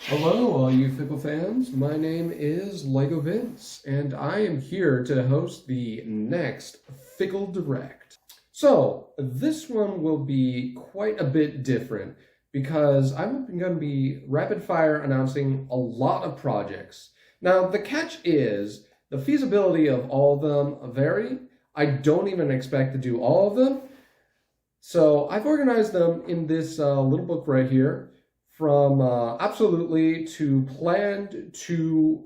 Hello, all you Fickle fans. My name is Lego Vince, and I am here to host the next Fickle Direct. So, this one will be quite a bit different because I'm going to be rapid fire announcing a lot of projects. Now, the catch is the feasibility of all of them vary. I don't even expect to do all of them. So, I've organized them in this little book right here. From absolutely to planned to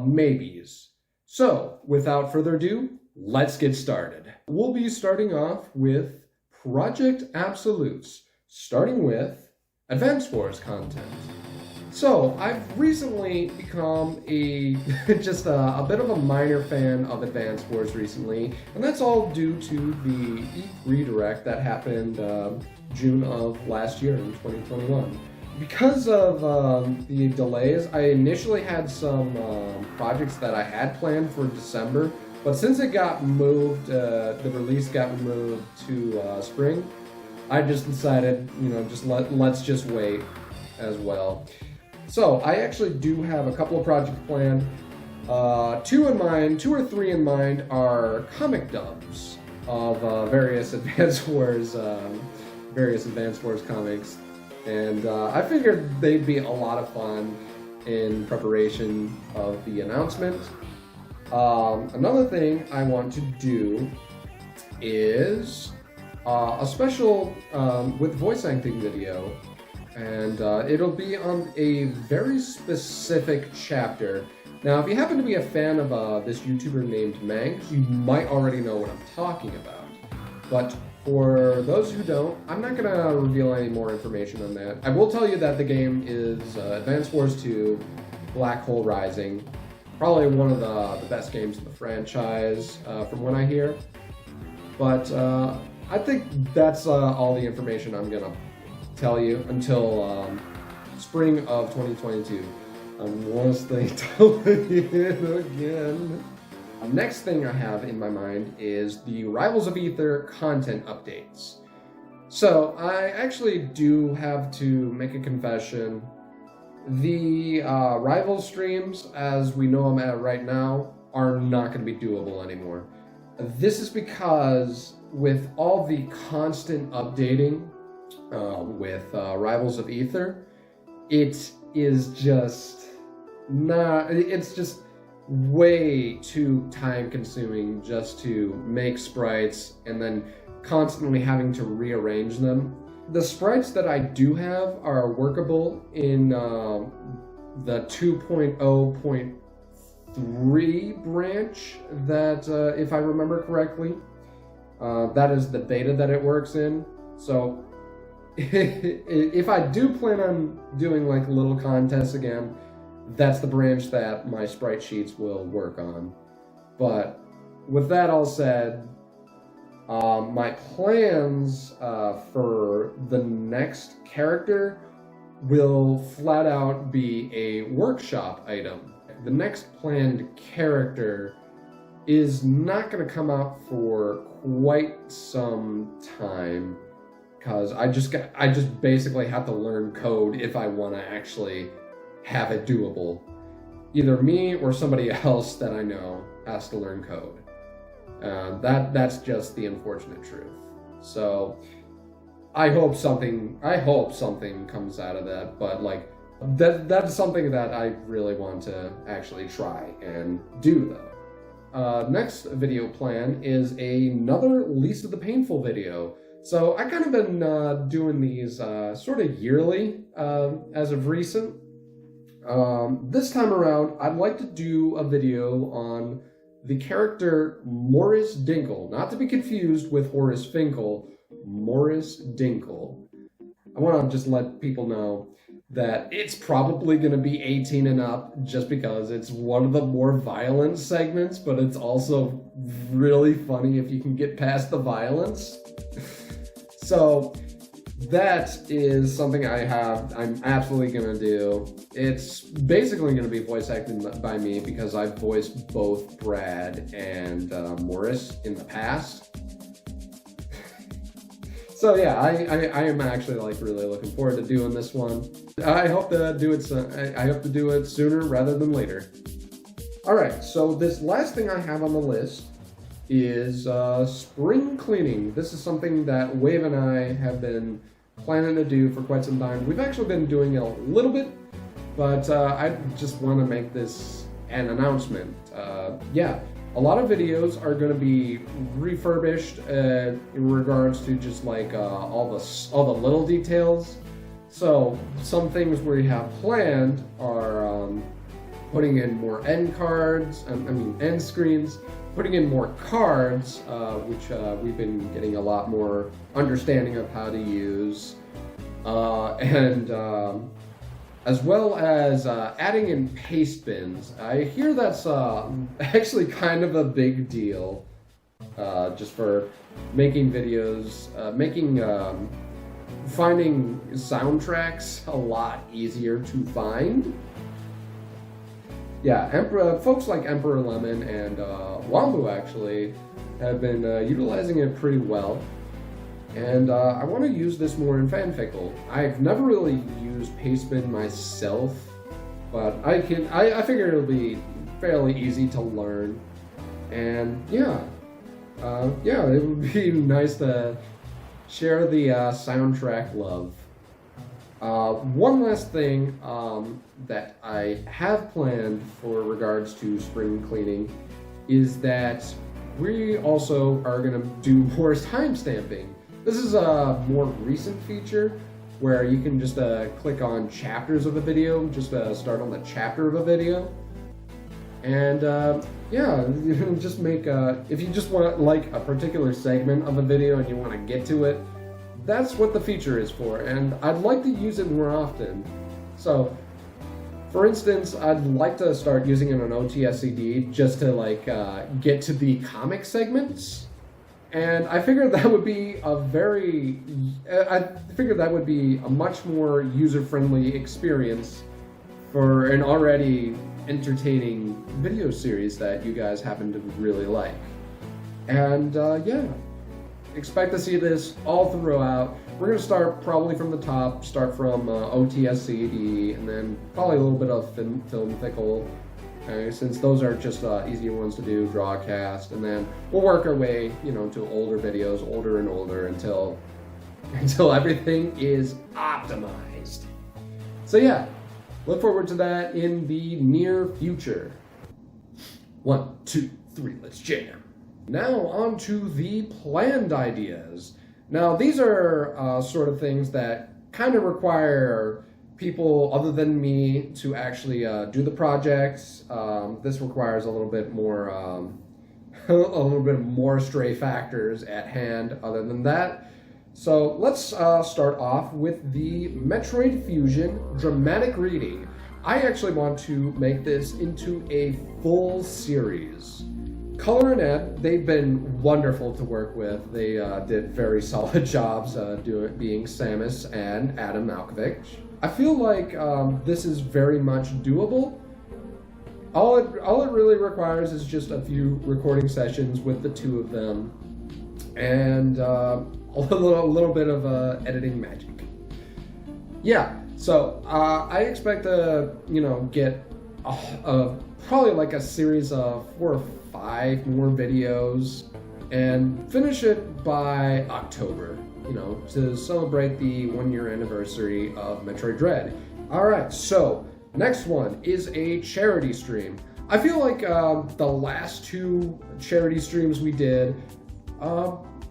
maybes. So, without further ado, let's get started. We'll be starting off with Project Absolutes, starting with Advance Wars content. So, I've recently become just a bit of a minor fan of Advance Wars recently, and that's all due to the E3 Direct that happened June of last year in 2021. Because of the delays, I initially had some projects that I had planned for December, but since it got moved, the release got moved to spring, I just decided, let's just wait as well. So I actually do have a couple of projects planned. Two or three in mind are comic dubs of various Advance Wars comics. And I figured they'd be a lot of fun in preparation of the announcement. Another thing I want to do is a special with voice acting video, and it'll be on a very specific chapter. Now, if you happen to be a fan of this YouTuber named Mangs, you might already know what I'm talking about. But for those who don't, I'm not going to reveal any more information on that. I will tell you that the game is Advance Wars 2, Black Hole Rising. Probably one of the best games in the franchise, from what I hear. But I think that's all the information I'm going to tell you until spring of 2022. Unless they tell me again. Next thing I have in my mind is the Rivals of Aether content updates. So I actually do have to make a confession. The Rivals streams, as we know them right now, are not going to be doable anymore. This is because with all the constant updating with Rivals of Aether, it is just not, it's just way too time consuming just to make sprites and then constantly having to rearrange them. The sprites that I do have are workable in the 2.0.3 branch that, if I remember correctly, that is the beta that it works in. So if I do plan on doing like little contests again, that's the branch that my sprite sheets will work on. But with that all said, my plans for the next character will flat out be a workshop item. The next planned character is not going to come out for quite some time because I just basically have to learn code if I want to actually have it doable. Either me or somebody else that I know has to learn code. That's just the unfortunate truth. So I hope something comes out of that, but like that's something that I really want to actually try and do though. Next video plan is another Least of the Painful video. So I kind of been doing these sort of yearly as of recent. This time around, I'd like to do a video on the character Morrace Dinkel, not to be confused with Horace Finkel, Morrace Dinkel. I want to just let people know that it's probably going to be 18 and up just because it's one of the more violent segments, but it's also really funny if you can get past the violence. So that is something I'm absolutely going to do. It's basically going to be voice acted by me because I've voiced both Brad and Morrace in the past. So yeah, I am actually like really looking forward to doing this one. I hope to do it. I hope to do it sooner rather than later. All right, so this last thing I have on the list is spring cleaning. This is something that Wave and I have been planning to do for quite some time. We've actually been doing it a little bit, but I just want to make this an announcement. Yeah. A lot of videos are going to be refurbished in regards to just like all the little details. So some things we have planned are putting in more end cards, end screens, putting in more cards, which we've been getting a lot more understanding of how to use, and as well as adding in paste bins. I hear that's actually kind of a big deal, just for making videos, finding soundtracks a lot easier to find. Yeah, folks like Emperor Lemon and Wambu actually have been utilizing it pretty well. And I want to use this more in Fanfickle. I've never really used Pastebin myself, but I figure it'll be fairly easy to learn. And yeah, it would be nice to share the soundtrack love. One last thing that I have planned for regards to spring cleaning is that we also are going to do more timestamping. This is a more recent feature where you can just click on chapters of a video, just start on the chapter of a video. And yeah, just make if you just want like a particular segment of a video and you want to get to it, that's what the feature is for, and I'd like to use it more often. So, for instance, I'd like to start using it on OTSCD just to like get to the comic segments. And I figured that would be a much more user-friendly experience for an already entertaining video series that you guys happen to really like. And yeah, expect to see this all throughout. We're going to start probably from the top, start from OTSCD, and then probably a little bit of Fanfickle. Since those are just easier ones to do, Drawcast, and then we'll work our way, to older videos, older and older, until everything is optimized. So yeah, look forward to that in the near future. 1, 2, 3, let's jam. Now on to the planned ideas. Now these are sort of things that kind of require people other than me to actually do the projects. This requires a little bit more stray factors at hand other than that. So let's start off with the Metroid Fusion dramatic reading. I actually want to make this into a full series. Color and Ed, they've been wonderful to work with. They did very solid jobs being Samus and Adam Malkovich. I feel like this is very much doable. All it really requires is just a few recording sessions with the two of them, and a little bit of editing magic. Yeah, so I expect to get probably like a series of 4 or 5 more videos and finish it by October. To celebrate the 1-year anniversary of Metroid Dread. Alright, so next one is a charity stream. I feel like the last 2 charity streams we did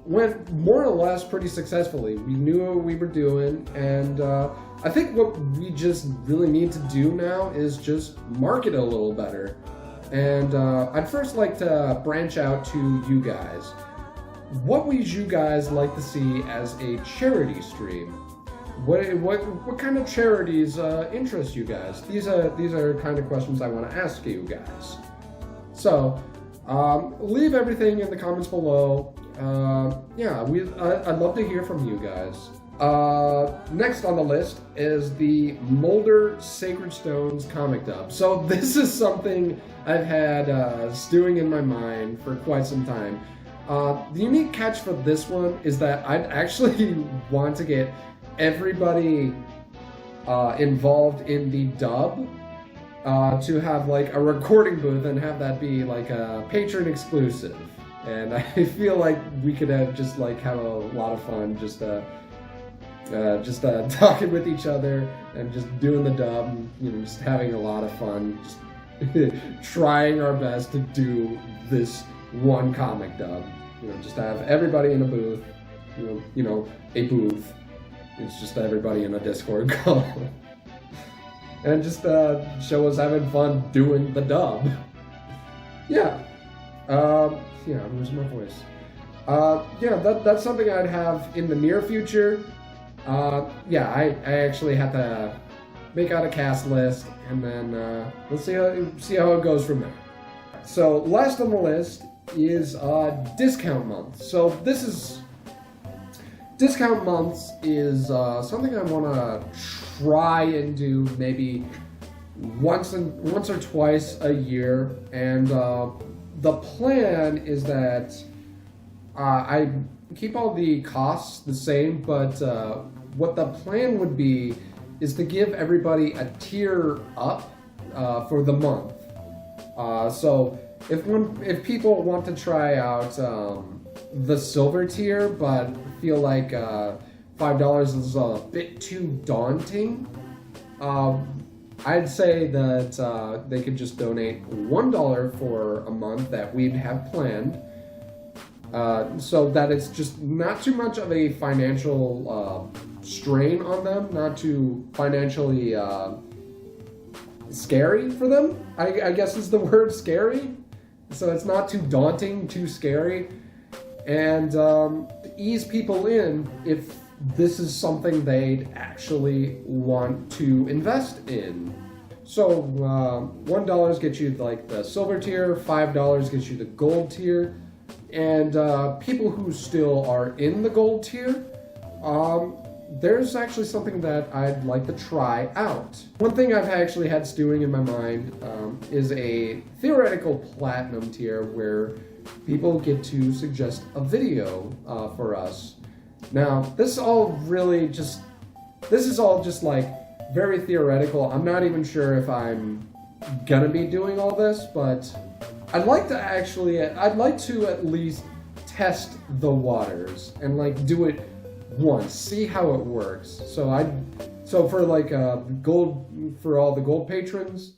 went more or less pretty successfully. We knew what we were doing, and I think what we just really need to do now is just market a little better. And I'd first like to branch out to you guys. What would you guys like to see as a charity stream? What kind of charities interest you guys? These are kind of questions I want to ask you guys. So leave everything in the comments below. Yeah, I'd love to hear from you guys. Next on the list is the Molder Sacred Stones comic dub. So this is something I've had stewing in my mind for quite some time. The unique catch for this one is that I'd actually want to get everybody involved in the dub to have like a recording booth and have that be like a patron exclusive. And I feel like we could have just like have a lot of fun just talking with each other and just doing the dub, and, you know, just having a lot of fun, just trying our best to do this one comic dub. You know, just have everybody in a booth, you know, a booth. It's just everybody in a Discord call. And just show us having fun doing the dub. Yeah. Yeah, I'm losing my voice. Yeah, that's something I'd have in the near future. Yeah, I actually had to make out a cast list, and then let's see how it goes from there. So last on the list is discount month. So this is discount months is something I want to try and do maybe once or twice a year, and the plan is that I keep all the costs the same, but what the plan would be is to give everybody a tier up for the month. So if people want to try out the silver tier but feel like $5 is a bit too daunting, I'd say that they could just donate $1 for a month that we'd have planned, so that it's just not too much of a financial strain on them, not too financially scary for them, I guess is the word, scary. So it's not too daunting, too scary, and ease people in if this is something they'd actually want to invest in. So $1 gets you like the silver tier, $5 gets you the gold tier, and people who still are in the gold tier, there's actually something that I'd like to try out. One thing I've actually had stewing in my mind is a theoretical platinum tier where people get to suggest a video for us. Now, this is all just like very theoretical. I'm not even sure if I'm gonna be doing all this, but I'd like to at least test the waters and like do it once, see how it works. So for like gold, for all the gold patrons,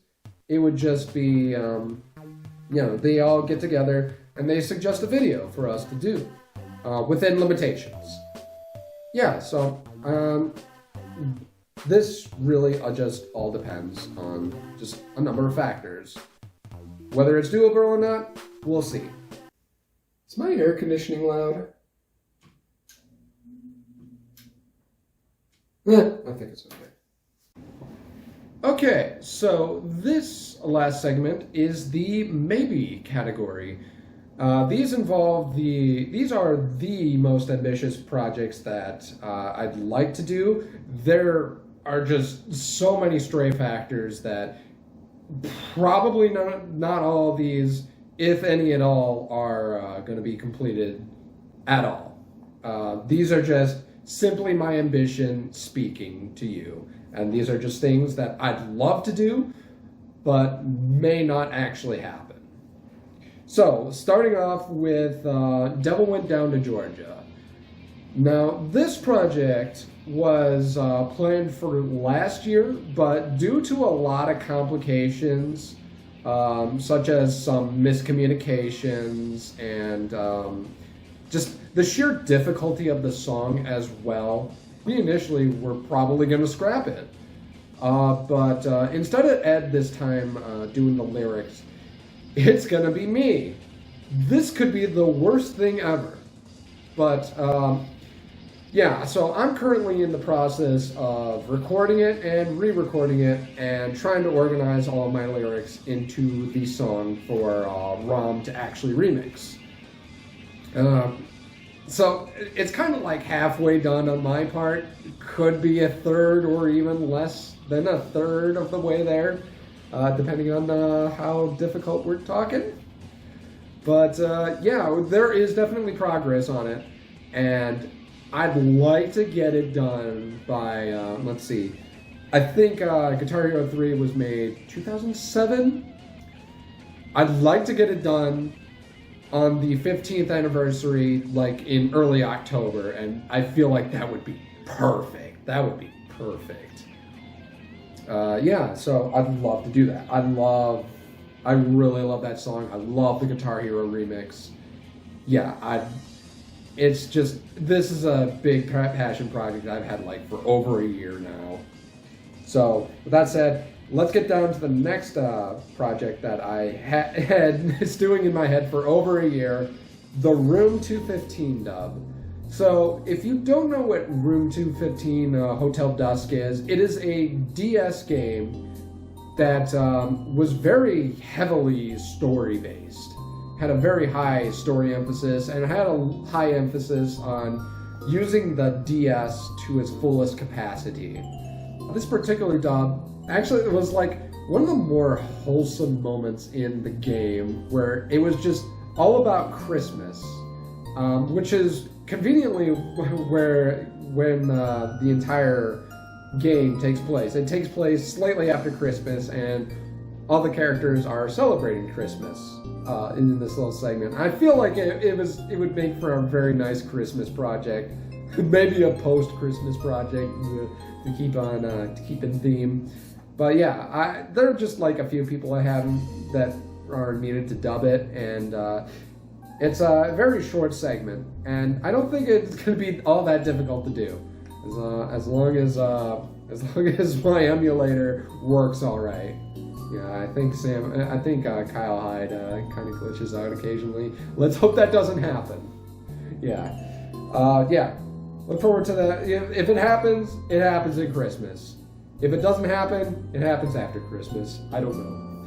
it would just be you know, they all get together and they suggest a video for us to do within limitations. Yeah, so this really just all depends on just a number of factors. Whether it's doable or not, we'll see. Is my air conditioning loud? I think it's okay. Okay, so this last segment is the maybe category. These are the most ambitious projects that I'd like to do. There are just so many stray factors that probably not all of these, if any at all, are going to be completed at all. These are just simply my ambition speaking to you. And these are just things that I'd love to do, but may not actually happen. So, starting off with Devil Went Down to Georgia. Now, this project was planned for last year, but due to a lot of complications, such as some miscommunications and just the sheer difficulty of the song as well, we initially were probably going to scrap it. But instead of Ed this time doing the lyrics, it's going to be me. This could be the worst thing ever. But yeah, so I'm currently in the process of recording it and re-recording it and trying to organize all of my lyrics into the song for ROM to actually remix. So it's kind of like halfway done on my part. Could be a third or even less than a third of the way there, depending on how difficult we're talking. But yeah, there is definitely progress on it, and I'd like to get it done by, let's see, I think Guitar Hero 3 was made 2007? I'd like to get it done on the 15th anniversary, like in early October, and I feel like that would be perfect. That would be perfect. Yeah, so I'd love to do that. I really love that song. I love the Guitar Hero remix. Yeah, it's just, this is a big passion project I've had like for over a year now. So, with that said, let's get down to the next project that I had stewing in my head for over a year, the Room 215 dub. So, if you don't know what Room 215 Hotel Dusk is, it is a DS game that was very heavily story-based. Had a very high story emphasis, and had a high emphasis on using the DS to its fullest capacity. This particular dub actually was like one of the more wholesome moments in the game, where it was just all about Christmas, which is conveniently when the entire game takes place. It takes place slightly after Christmas, and all the characters are celebrating Christmas in this little segment. I feel like it would make for a very nice Christmas project, maybe a post-Christmas project to keep in theme. But yeah, there are just like a few people I have that are needed to dub it, and it's a very short segment, and I don't think it's going to be all that difficult to do, as long as my emulator works all right. Yeah, I think Kyle Hyde kind of glitches out occasionally. Let's hope that doesn't happen. Yeah, yeah. Look forward to that. If it happens at Christmas. If it doesn't happen, it happens after Christmas. I don't know.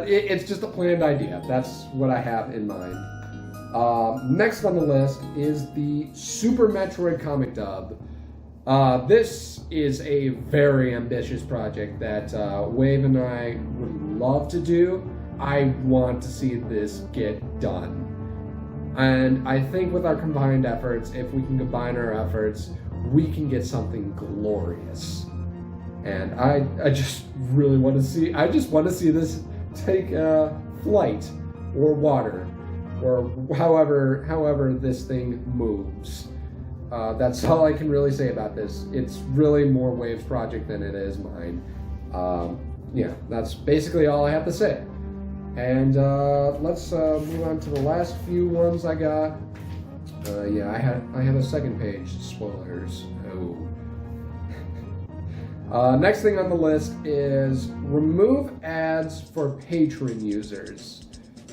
It's just a planned idea. That's what I have in mind. Next on the list is the Super Metroid comic dub. This is a very ambitious project that Wave and I would love to do. I want to see this get done. And I think with our combined efforts, if we can combine our efforts, we can get something glorious. And I just really want to see, this take flight or water, or however this thing moves. That's all I can really say about this. It's really more Wave's project than it is mine. Yeah, that's basically all I have to say. And let's move on to the last few ones I got. Yeah, I have a second page. Spoilers. Oh. Next thing on the list is remove ads for Patreon users.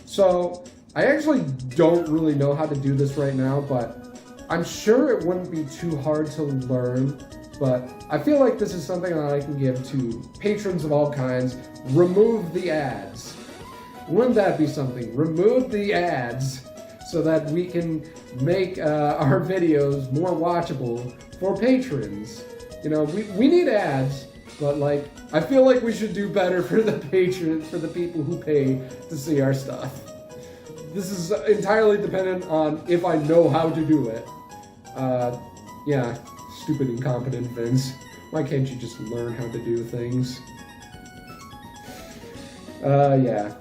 So I actually don't really know how to do this right now, but I'm sure it wouldn't be too hard to learn. But I feel like this is something that I can give to patrons of all kinds. Remove the ads. Wouldn't that be something? Remove the ads so that we can make our videos more watchable for patrons. You know, we need ads, but like, I feel like we should do better for the patrons, for the people who pay to see our stuff. This is entirely dependent on if I know how to do it. Yeah, stupid incompetent Vince. Why can't you just learn how to do things? Yeah.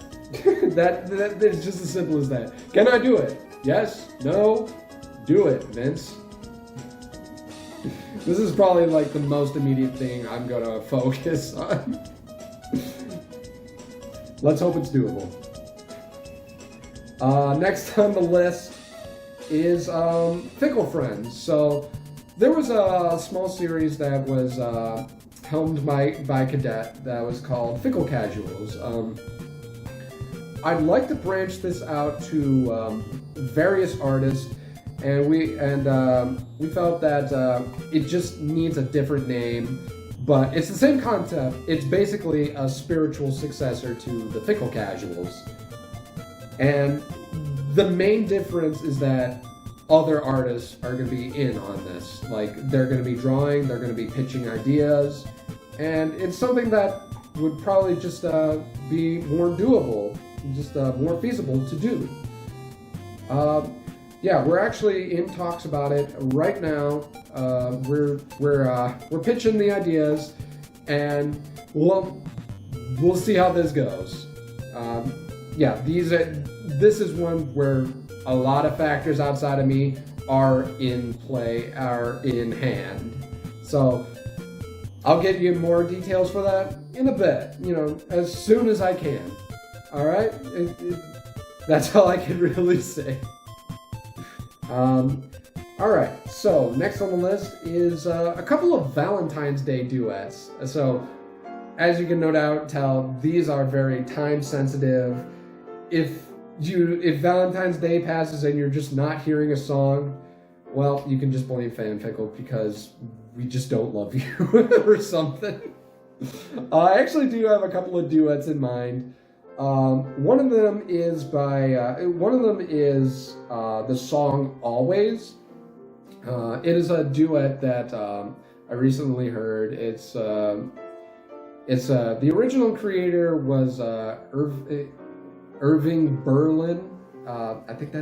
that it's just as simple as that. Can I do it? Yes? No? Do it, Vince. This is probably like the most immediate thing I'm gonna focus on. Let's hope it's doable. Next on the list is Fickle Friends. So there was a small series that was helmed by Cadet that was called Fickle Casuals. I'd like to branch this out to various artists, and we felt that it just needs a different name, but it's the same concept. It's basically a spiritual successor to the Fickle Casuals, and the main difference is that other artists are going to be in on this. Like, they're going to be drawing, they're going to be pitching ideas, and it's something that would probably just be more doable just more feasible to do. Yeah, we're actually in talks about it right now. We're pitching the ideas, and we'll see how this goes. Yeah, this is one where a lot of factors outside of me are in play, are in hand. So I'll get you more details for that in a bit, as soon as I can. All right? That's all I can really say. All right, so next on the list is a couple of Valentine's Day duets. So as you can no doubt tell, these are very time sensitive. If Valentine's Day passes and you're just not hearing a song, well, you can just blame Fanfickle because we just don't love you or something. I actually do have a couple of duets in mind. One of them is the song Always. It is a duet that I recently heard. It's the original creator was Irving Berlin. I think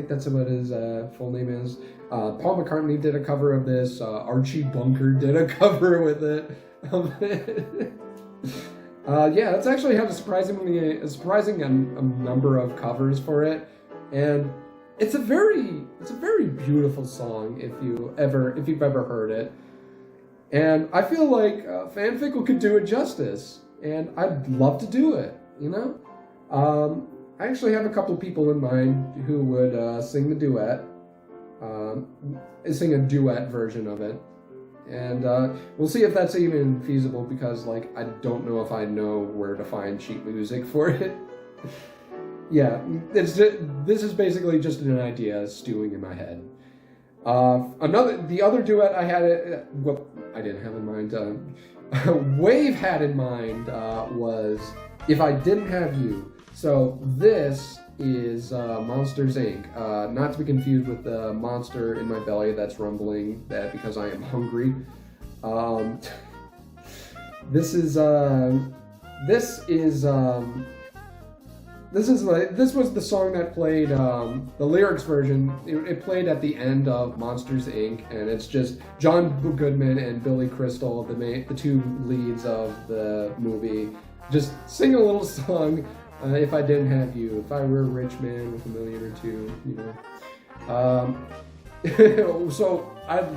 that's what his full name is. Paul McCartney did a cover of this. Archie Bunker did a cover with it. Yeah, it's actually had a surprising number of covers for it, and it's a very beautiful song if you've ever heard it. And I feel like Fanfickle could do it justice, and I'd love to do it. I actually have a couple people in mind who would sing the duet, sing a duet version of it. And we'll see if that's even feasible, because I don't know if I know where to find cheap music for it. Yeah, this is basically just an idea stewing in my head. The other duet I had, I didn't have in mind, Wave had in mind was If I Didn't Have You. So this is Monsters Inc. Not to be confused with the monster in my belly that's rumbling that because I am hungry. This was the song that played the lyrics version. It played at the end of Monsters Inc. and it's just John Goodman and Billy Crystal, the two leads of the movie, just sing a little song. If I didn't have you, if I were a rich man with $1 million or two, so I'd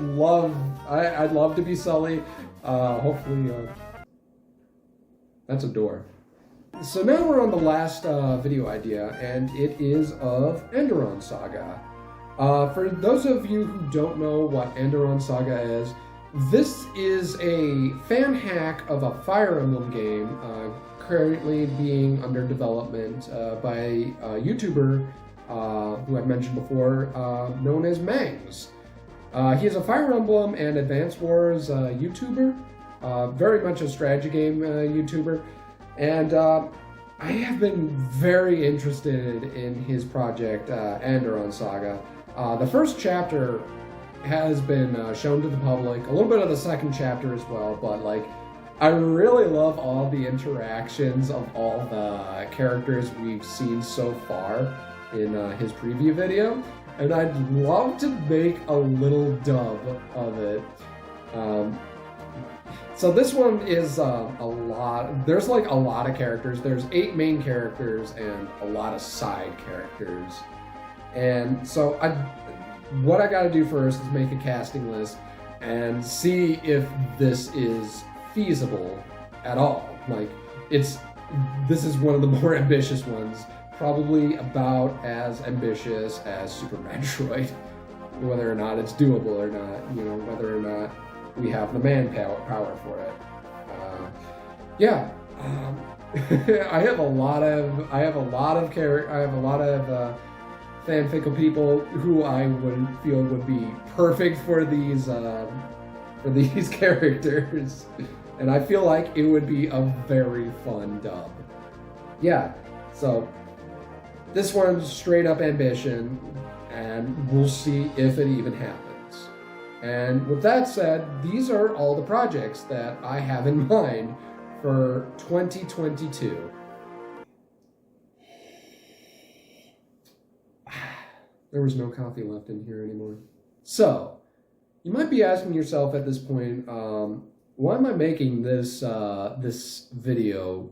love to be Sully. Hopefully, that's a door. So now we're on the last video idea, and it is of Andaron Saga. For those of you who don't know what Andaron Saga is, this is a fan hack of a Fire Emblem game currently being under development by a YouTuber who I've mentioned before, known as Mangs. He is a Fire Emblem and Advance Wars YouTuber, very much a strategy game YouTuber, and I have been very interested in his project, Andaron Saga. The first chapter has been shown to the public, a little bit of the second chapter as well, but I really love all the interactions of all the characters we've seen so far in his preview video, and I'd love to make a little dub of it. So this one is a lot. There's a lot of characters. There's 8 main characters and a lot of side characters. And so what I gotta do first is make a casting list and see if this is feasible at all. This is one of the more ambitious ones, probably about as ambitious as Super Metroid. Whether or not it's doable or not, whether or not we have the manpower for it. Yeah, I have a lot of Fanfickle people who I would feel would be perfect for these characters, and I feel like it would be a very fun dub. Yeah, so this one's straight up ambition, and we'll see if it even happens. And with that said, these are all the projects that I have in mind for 2022. There was no coffee left in here anymore. So, you might be asking yourself at this point, why am I making this this video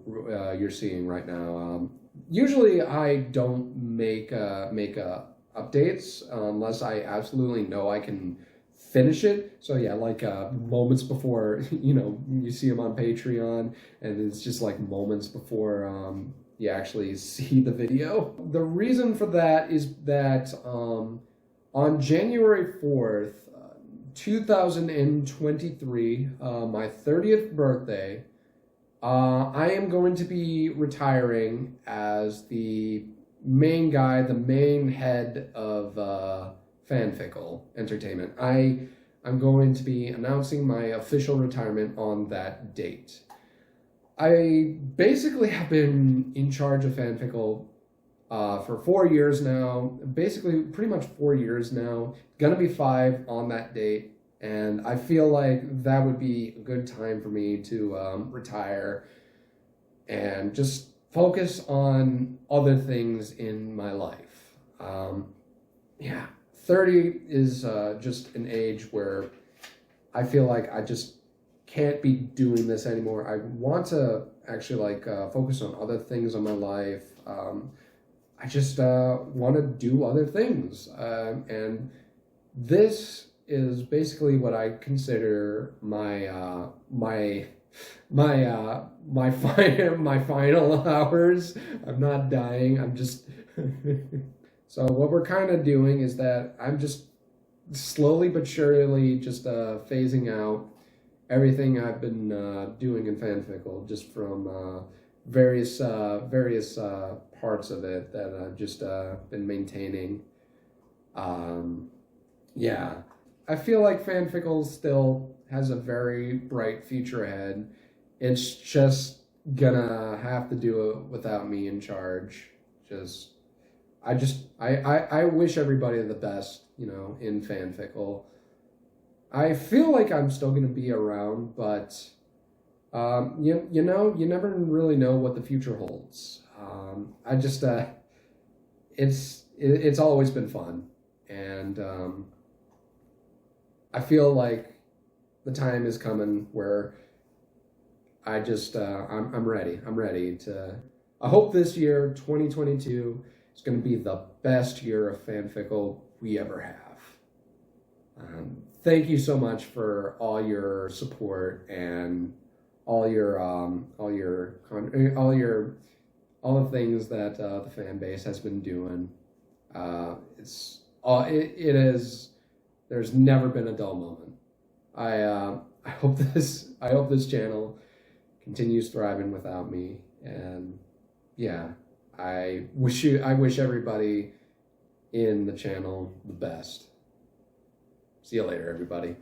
you're seeing right now? Usually I don't make updates unless I absolutely know I can finish it. So yeah, like moments before, you see them on Patreon, and it's just like moments before you actually see the video. The reason for that is that on January 4th, 2023, my 30th birthday, I am going to be retiring as the main guy, the main head of Fanfickle Entertainment. I'm going to be announcing my official retirement on that date. I basically have been in charge of Fanfickle for 4 years now, basically pretty much 4 years now, gonna be 5 on that date, and I feel like that would be a good time for me to retire and just focus on other things in my life. 30 is just an age where I feel like I just can't be doing this anymore. I want to actually focus on other things in my life. I just want to do other things, and this is basically what I consider my final hours. I'm not dying. I'm just so what we're kind of doing is that I'm just slowly but surely just phasing out everything I've been doing in Fanfickle, just from various parts of it that I've just been maintaining. I feel like Fanfickle still has a very bright future ahead. It's just gonna have to do it without me in charge. I wish everybody the best, in Fanfickle. I feel like I'm still gonna be around, but you never really know what the future holds. It's always been fun, and I feel like the time is coming where I'm ready. I'm ready to. I hope this year, 2022, is going to be the best year of Fanfickle we ever have. Thank you so much for all your support and all the things that the fan base has been doing. There's never been a dull moment. I hope this channel continues thriving without me, and I wish everybody in the channel the best. See you later, everybody.